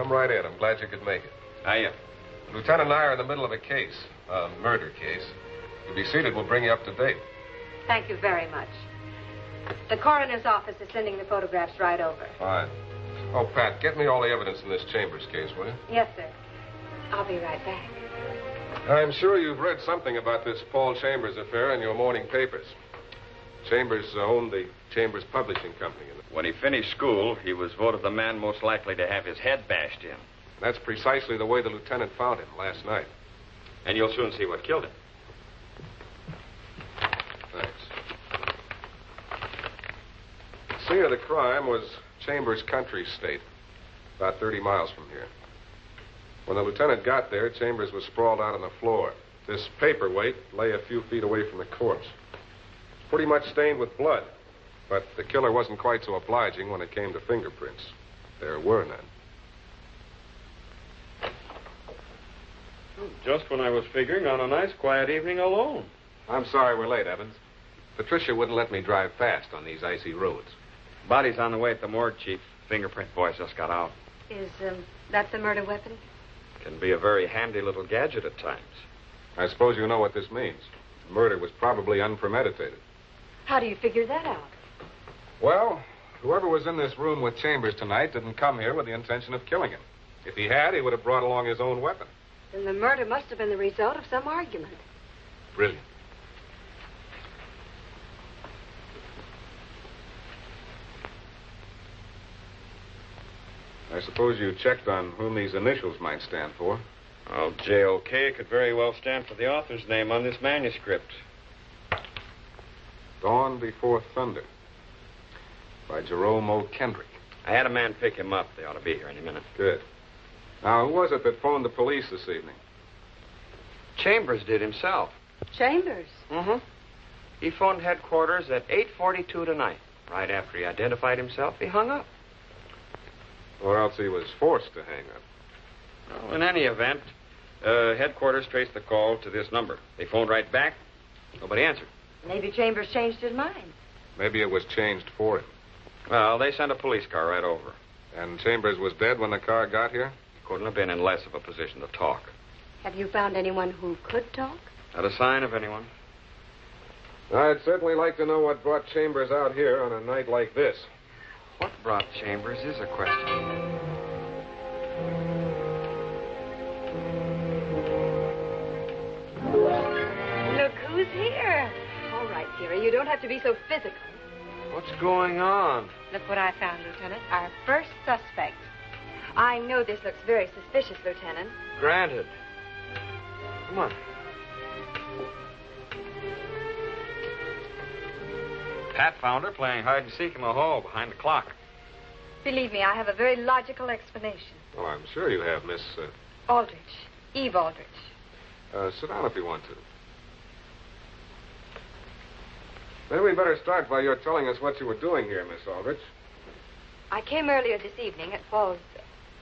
come right in. I'm glad you could make it. Hiya. Lieutenant and I are in the middle of a case, a murder case. You'll be seated. We'll bring you up to date. Thank you very much. The coroner's office is sending the photographs right over. Fine. Oh, Pat, get me all the evidence in this Chambers case, will you? Yes, sir. I'll be right back. I'm sure you've read something about this Paul Chambers affair in your morning papers. Chambers owned the Chambers Publishing Company. When he finished school, he was voted the man most likely to have his head bashed in. That's precisely the way the lieutenant found him last night. And you'll soon see what killed him. Thanks. The scene of the crime was Chambers Country Estate, about 30 miles from here. When the lieutenant got there, Chambers was sprawled out on the floor. This paperweight lay a few feet away from the corpse. Pretty much stained with blood, but the killer wasn't quite so obliging when it came to fingerprints. There were none. Just when I was figuring on a nice, quiet evening alone. I'm sorry we're late, Evans. Patricia wouldn't let me drive fast on these icy roads. Body's on the way at the morgue, Chief. Fingerprint boys just got out. Is that the murder weapon? Can be a very handy little gadget at times. I suppose you know what this means. The murder was probably unpremeditated. How do you figure that out? Well, whoever was in this room with Chambers tonight didn't come here with the intention of killing him. If he had, he would have brought along his own weapon. Then the murder must have been the result of some argument. Brilliant. I suppose you checked on whom these initials might stand for. Well, JOK could very well stand for the author's name on this manuscript. Dawn Before Thunder by Jerome O. Kendrick. I had a man pick him up. They ought to be here any minute. Good. Now, who was it that phoned the police this evening? Chambers did himself. Chambers? Mm-hmm. He phoned headquarters at 8:42 tonight. Right after he identified himself, he hung up. Or else he was forced to hang up. Well, in any event, headquarters traced the call to this number. They phoned right back. Nobody answered. Maybe Chambers changed his mind. Maybe it was changed for him. Well, they sent a police car right over. And Chambers was dead when the car got here? He couldn't have been in less of a position to talk. Have you found anyone who could talk? Not a sign of anyone. I'd certainly like to know what brought Chambers out here on a night like this. What brought Chambers is a question. Look who's here. All right, dearie, you don't have to be so physical. What's going on? Look what I found, Lieutenant. Our first suspect. I know this looks very suspicious, Lieutenant. Granted. Come on. Pat found her playing hide and seek in the hall behind the clock. Believe me, I have a very logical explanation. Oh, I'm sure you have, Miss... Aldrich. Eve Aldrich. sit down if you want to. Maybe we'd better start by your telling us what you were doing here, Miss Aldrich. I came earlier this evening at Paul's,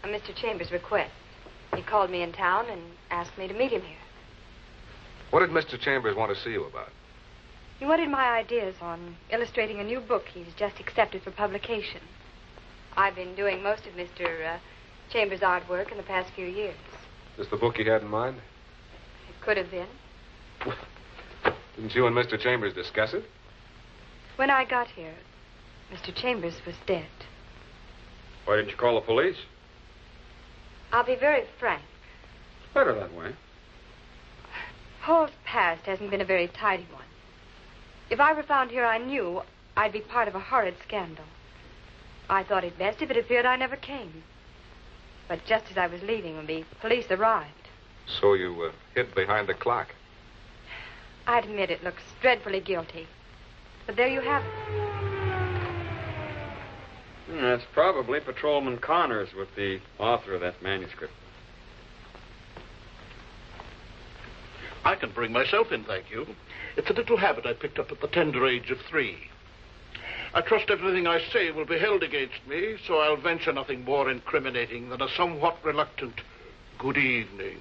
Mr. Chambers' request. He called me in town and asked me to meet him here. What did Mr. Chambers want to see you about? He wanted my ideas on illustrating a new book he's just accepted for publication. I've been doing most of Mr. Chambers' artwork in the past few years. Is this the book he had in mind? It could have been. Didn't you and Mr. Chambers discuss it? When I got here, Mr. Chambers was dead. Why didn't you call the police? I'll be very frank. It's better that way. Paul's past hasn't been a very tidy one. If I were found here, I knew I'd be part of a horrid scandal. I thought it best if it appeared I never came. But just as I was leaving when the police arrived. So you hid behind the clock? I admit it looks dreadfully guilty. But there you have it. That's probably Patrolman Connors with the author of that manuscript. I can bring myself in, thank you. It's a little habit I picked up at the tender age of 3. I trust everything I say will be held against me, so I'll venture nothing more incriminating than a somewhat reluctant good evening.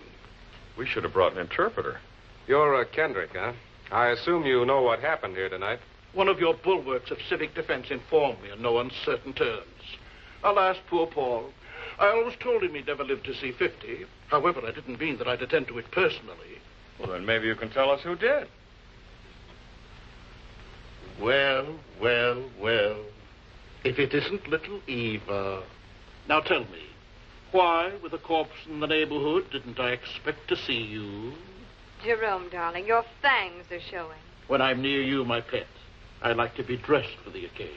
We should have brought an interpreter. You're Kendrick, huh? I assume you know what happened here tonight. One of your bulwarks of civic defense informed me in no uncertain terms. Alas, poor Paul. I always told him he'd never live to see 50. However, I didn't mean that I'd attend to it personally. Well, then maybe you can tell us who did. Well. If it isn't little Eva. Now tell me, why, with a corpse in the neighborhood, didn't I expect to see you? Jerome, darling, your fangs are showing. When I'm near you, my pet, I like to be dressed for the occasion.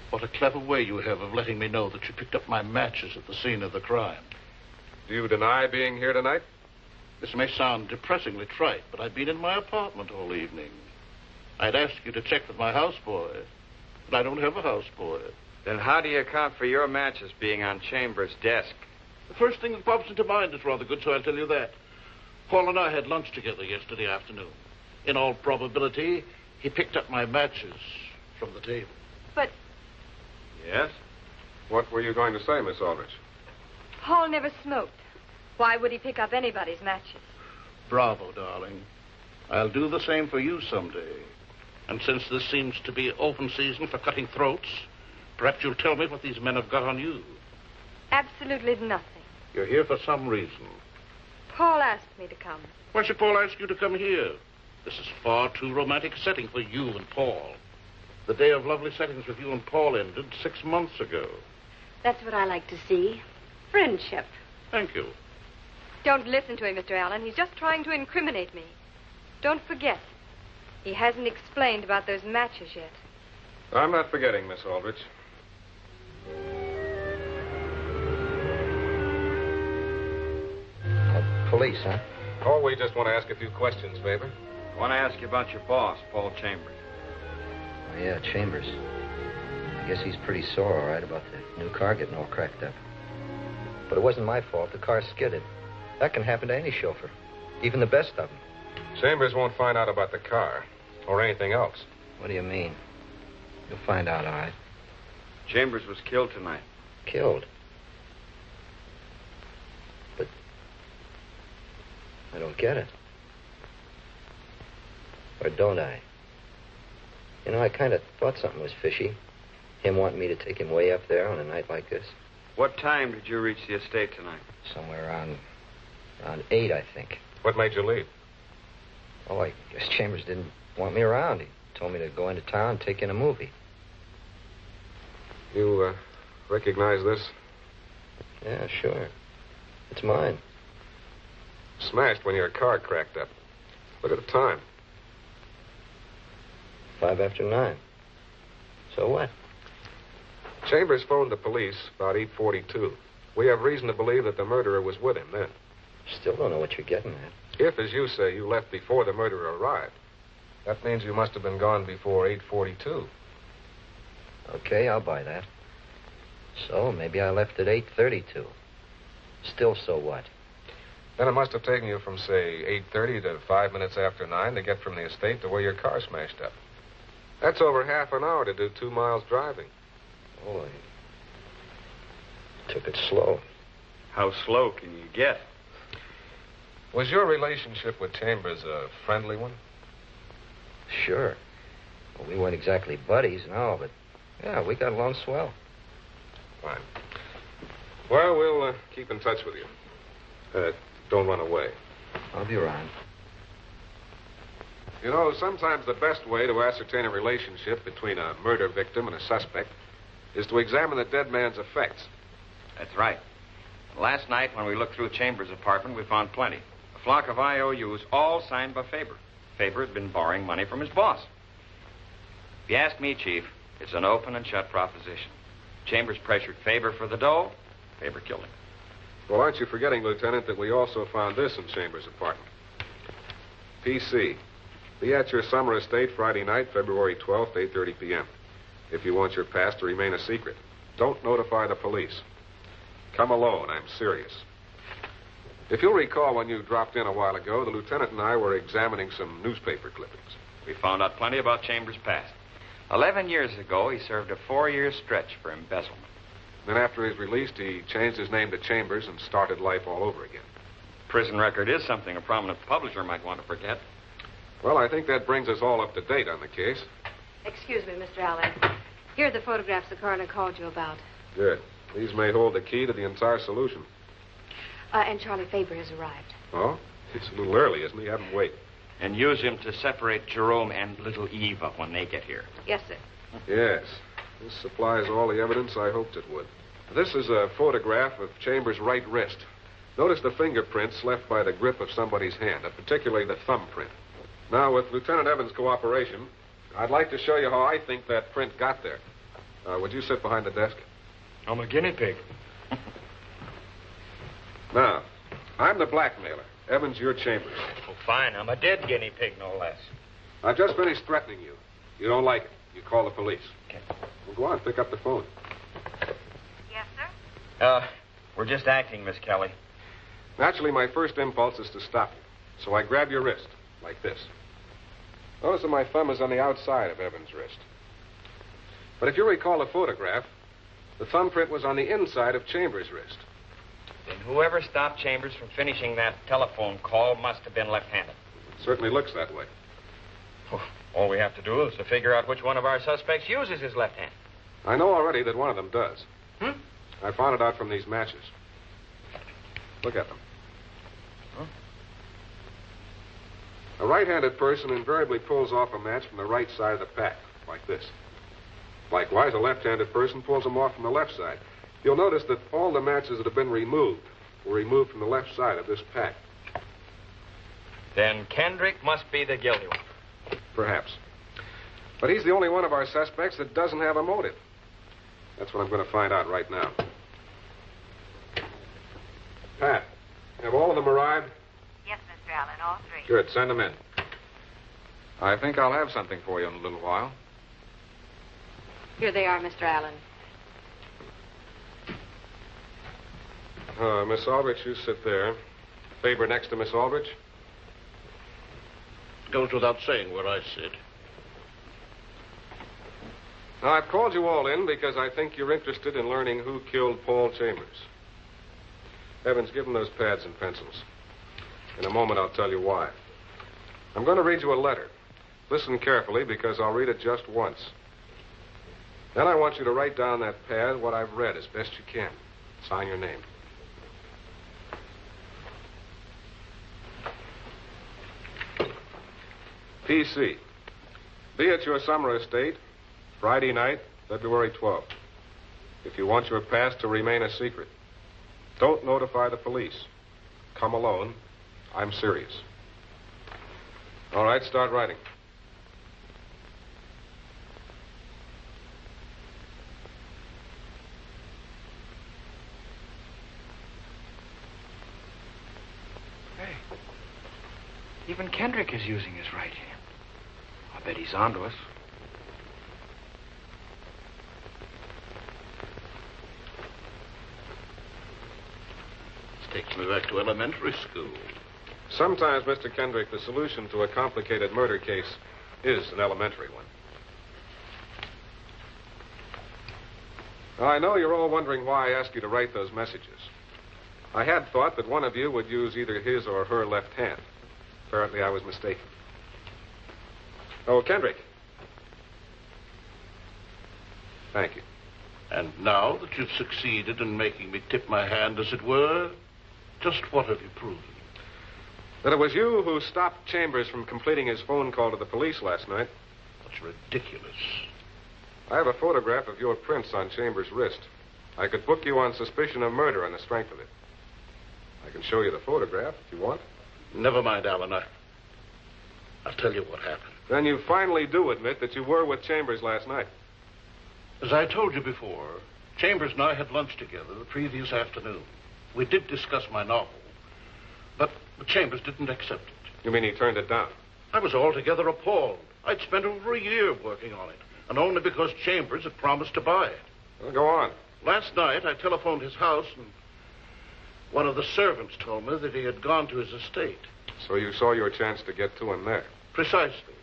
What a clever way you have of letting me know that you picked up my matches at the scene of the crime. Do you deny being here tonight? This may sound depressingly trite, but I've been in my apartment all evening. I'd ask you to check with my houseboy, but I don't have a houseboy. Then how do you account for your matches being on Chambers' desk? The first thing that pops into mind is rather good, so I'll tell you that. Paul and I had lunch together yesterday afternoon. In all probability, he picked up my matches from the table. But Yes? What were you going to say, Miss Aldrich? Paul never smoked. Why would he pick up anybody's matches? Bravo, darling. I'll do the same for you someday. And since this seems to be open season for cutting throats, perhaps you'll tell me what these men have got on you. Absolutely nothing. You're here for some reason. Paul asked me to come. Why should Paul ask you to come here? This is far too romantic a setting for you and Paul. The day of lovely settings with you and Paul ended 6 months ago. That's what I like to see. Friendship. Thank you. Don't listen to him, Mr. Allen. He's just trying to incriminate me. Don't forget, he hasn't explained about those matches yet. I'm not forgetting, Miss Aldrich. Police, huh? Oh, we just want to ask a few questions, Faber. I want to ask you about your boss, Paul Chambers. Oh, yeah, Chambers. I guess he's pretty sore, all right, about the new car getting all cracked up. But it wasn't my fault. The car skidded. That can happen to any chauffeur, even the best of them. Chambers won't find out about the car or anything else. What do you mean? You'll find out, all right. Chambers was killed tonight. Killed. But I don't get it. Or don't I? You know, I kind of thought something was fishy. Him wanting me to take him way up there on a night like this. What time did you reach the estate tonight? Somewhere around 8, I think. What made you leave? Oh, I guess Chambers didn't want me around. He told me to go into town and take in a movie. You, recognize this? Yeah, sure. It's mine. Smashed when your car cracked up. Look at the time. 5 after 9. So what? Chambers phoned the police about 8:42. We have reason to believe that the murderer was with him then. Still don't know what you're getting at. If, as you say, you left before the murderer arrived, that means you must have been gone before 8:42. Okay, I'll buy that. So maybe I left at 8:32. Still, so what? Then it must have taken you from, say, 8:30 to 5 minutes after 9 to get from the estate to where your car smashed up. That's over half an hour to do 2 miles driving. Oh, I took it slow. How slow can you get? Was your relationship with Chambers a friendly one? Sure. Well, we weren't exactly buddies, no, but yeah, we got along swell. Fine. Well, we'll keep in touch with you. Don't run away. I'll be around. You know, sometimes the best way to ascertain a relationship between a murder victim and a suspect is to examine the dead man's effects. That's right. Last night, when we looked through Chambers' apartment, we found plenty. A flock of IOUs, all signed by Faber. Faber had been borrowing money from his boss. If you ask me, Chief, it's an open and shut proposition. Chambers pressured Faber for the dough. Faber killed him. Well, aren't you forgetting, Lieutenant, that we also found this in Chambers' apartment? PC. Be at your summer estate Friday night, February 12th, 8:30 p.m. If you want your past to remain a secret, don't notify the police. Come alone. I'm serious. If you'll recall, when you dropped in a while ago, the lieutenant and I were examining some newspaper clippings. We found out plenty about Chambers' past. 11 years ago, he served a 4-year stretch for embezzlement. Then after he's released, he changed his name to Chambers and started life all over again. Prison record is something a prominent publisher might want to forget. Well, I think that brings us all up to date on the case. Excuse me, Mr. Allen. Here are the photographs the coroner called you about. Good. These may hold the key to the entire solution. And Charlie Faber has arrived. Oh? It's a little early, isn't he? Have him wait. And use him to separate Jerome and little Eva when they get here. Yes, sir. Yes. This supplies all the evidence I hoped it would. This is a photograph of Chambers' right wrist. Notice the fingerprints left by the grip of somebody's hand, particularly the thumbprint. Now, with Lieutenant Evans' cooperation, I'd like to show you how I think that print got there. Would you sit behind the desk? I'm a guinea pig. Now, I'm the blackmailer. Evans, you're Chambers. Oh, fine. I'm a dead guinea pig, no less. I've just finished threatening you. You don't like it. You call the police. Okay. Well, go on. Pick up the phone. Yes, sir? We're just acting, Miss Kelly. Naturally, my first impulse is to stop you. So I grab your wrist, like this. Notice that my thumb is on the outside of Evans' wrist. But if you recall the photograph, the thumbprint was on the inside of Chambers' wrist. Then whoever stopped Chambers from finishing that telephone call must have been left-handed. It certainly looks that way. All we have to do is to figure out which one of our suspects uses his left hand. I know already that one of them does. Hmm? I found it out from these matches. Look at them. Huh? A right-handed person invariably pulls off a match from the right side of the pack, like this. Likewise, a left-handed person pulls them off from the left side. You'll notice that all the matches that have been removed were removed from the left side of this pack. Then Kendrick must be the guilty one. Perhaps. But he's the only one of our suspects that doesn't have a motive. That's what I'm going to find out right now. Pat, have all of them arrived? Yes, Mr. Allen, all three. Good. Send them in. I think I'll have something for you in a little while. Here they are, Mr. Allen. Miss Aldrich, you sit there. Faber next to Miss Aldrich. Goes without saying where I sit. Now, I've called you all in because I think you're interested in learning who killed Paul Chambers. Evans, give him those pads and pencils. In a moment, I'll tell you why. I'm going to read you a letter. Listen carefully because I'll read it just once. Then I want you to write down that pad what I've read as best you can. Sign your name. PC. Be at your summer estate, Friday night, February 12th. If you want your past to remain a secret, don't notify the police. Come alone. I'm serious. All right, start writing. Hey, even Kendrick is using his right hand. I bet he's onto us. This takes me back to elementary school. Sometimes, Mr. Kendrick, the solution to a complicated murder case is an elementary one. Now, I know you're all wondering why I asked you to write those messages. I had thought that one of you would use either his or her left hand. Apparently, I was mistaken. Oh, Kendrick. Thank you. And now that you've succeeded in making me tip my hand, as it were, just what have you proven? That it was you who stopped Chambers from completing his phone call to the police last night. That's ridiculous. I have a photograph of your prints on Chambers' wrist. I could book you on suspicion of murder on the strength of it. I can show you the photograph if you want. Never mind, Alan. I'll tell you what happened. Then you finally do admit that you were with Chambers last night. As I told you before, Chambers and I had lunch together the previous afternoon. We did discuss my novel, but Chambers didn't accept it. You mean he turned it down? I was altogether appalled. I'd spent over a year working on it, and only because Chambers had promised to buy it. Well, go on. Last night, I telephoned his house, and one of the servants told me that he had gone to his estate. So you saw your chance to get to him there. Precisely.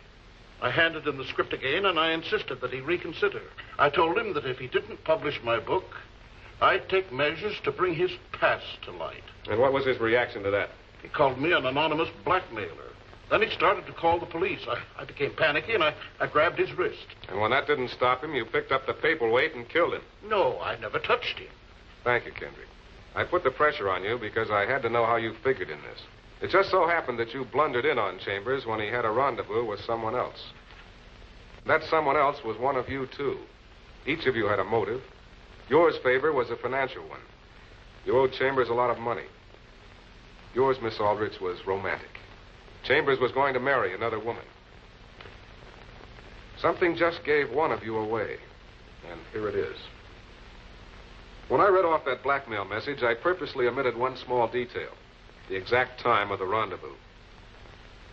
I handed him the script again, and I insisted that he reconsider. I told him that if he didn't publish my book, I'd take measures to bring his past to light. And what was his reaction to that? He called me an anonymous blackmailer. Then he started to call the police. I became panicky, and I grabbed his wrist. And when that didn't stop him, you picked up the paperweight and killed him. No, I never touched him. Thank you, Kendrick. I put the pressure on you because I had to know how you figured in this. It just so happened that you blundered in on Chambers when he had a rendezvous with someone else. That someone else was one of you, too. Each of you had a motive. Yours, Favor, was a financial one. You owed Chambers a lot of money. Yours, Miss Aldrich, was romantic. Chambers was going to marry another woman. Something just gave one of you away, and here it is. When I read off that blackmail message, I purposely omitted one small detail, the exact time of the rendezvous.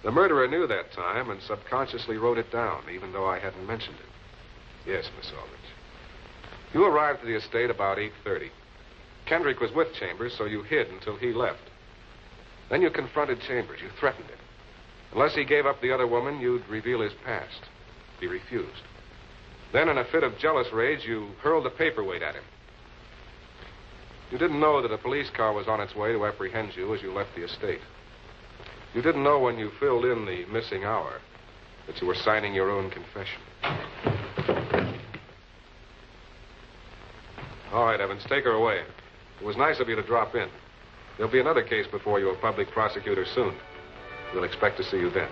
The murderer knew that time and subconsciously wrote it down, even though I hadn't mentioned it. Yes, Miss Aldrich. You arrived at the estate about 8:30. Kendrick was with Chambers, so you hid until he left. Then you confronted Chambers. You threatened him. Unless he gave up the other woman, you'd reveal his past. He refused. Then, in a fit of jealous rage, you hurled a paperweight at him. You didn't know that a police car was on its way to apprehend you as you left the estate. You didn't know when you filled in the missing hour that you were signing your own confession. All right, Evans, take her away. It was nice of you to drop in. There'll be another case before you, a public prosecutor, soon. We'll expect to see you then.